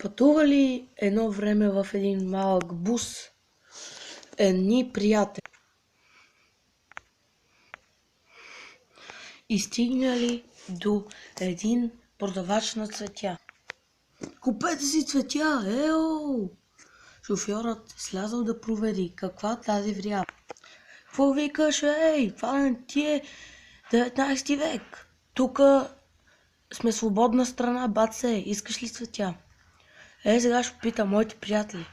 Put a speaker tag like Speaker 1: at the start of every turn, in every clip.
Speaker 1: Пътували едно време в един малък бус едни приятели и стигнали до един продавач на цветя. Купете си цветя, ео! Шофьорът слязал да провери каква тази врява. Какво викаш, ей? Това не ти е 19 век. Тук сме свободна страна, баце, искаш ли цветя? Сега ще питам моите приятели.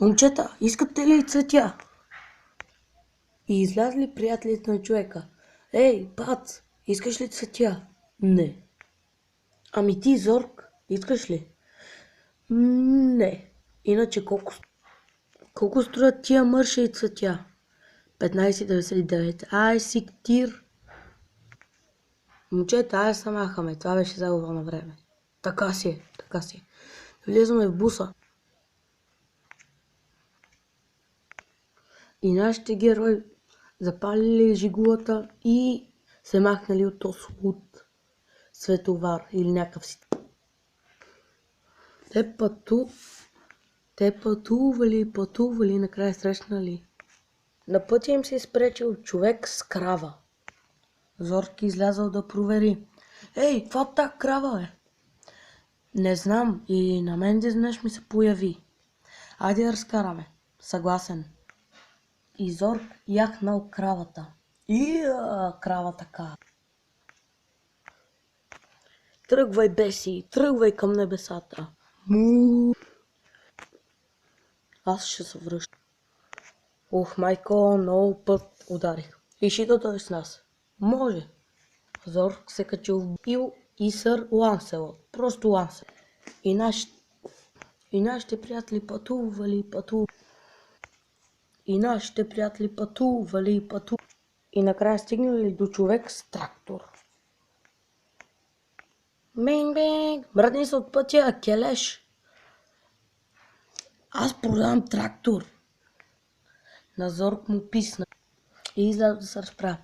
Speaker 1: Момчета, искате ли цветя? И излязли приятелите на човека. Ей, бац, искаш ли цветя? Не. Ами ти, Зорк, искаш ли? Не. Иначе колко струват тия мърша и цветя? 15,99. Ай си ктир. Момчета, ай се махаме, това беше загуба на време. Така си е, така си е. Влизаме в буса. И нашите герои запалили жигулата и се махнали от този световар или някакъв си. Те пътували, накрая срещнали. На пътя им се изпречил човек с крава. Зорки излязал да провери. Ей, какво та крава е? Не знам, и на мен днес ми се появи. Айде да разкараме. Съгласен. И Зорк яхнал кравата. Крава така. Тръгвай, беси, тръгвай към небесата. Му. Аз ще се връщам. Майко, много път ударих. И ще дойде с нас. Може. Зорк се качил в Бил и сър Ланселот. Просто Ланселот. И нашите приятели пътували. И накрая стигнали до човек с трактор. Бинг, мръдни се от пътя, келеш. Аз продавам трактор. На Зорк му писна и изляза да се разправя.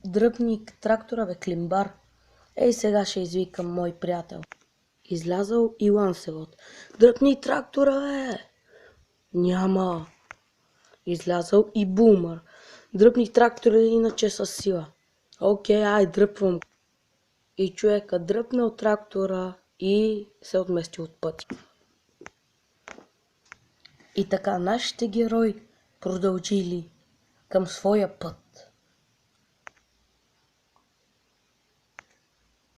Speaker 1: Дръпник трактора, бе, климбар. Ей, сега ще извикам мой приятел. Излязал и Ланселот. Дръпни трактора, бе! Няма. Излязал и Бумър. Дръпни трактора, иначе със сила. Окей, ай, дръпвам. И човека дръпнал трактора и се отместил от пътя. И така нашите герои продължили към своя път.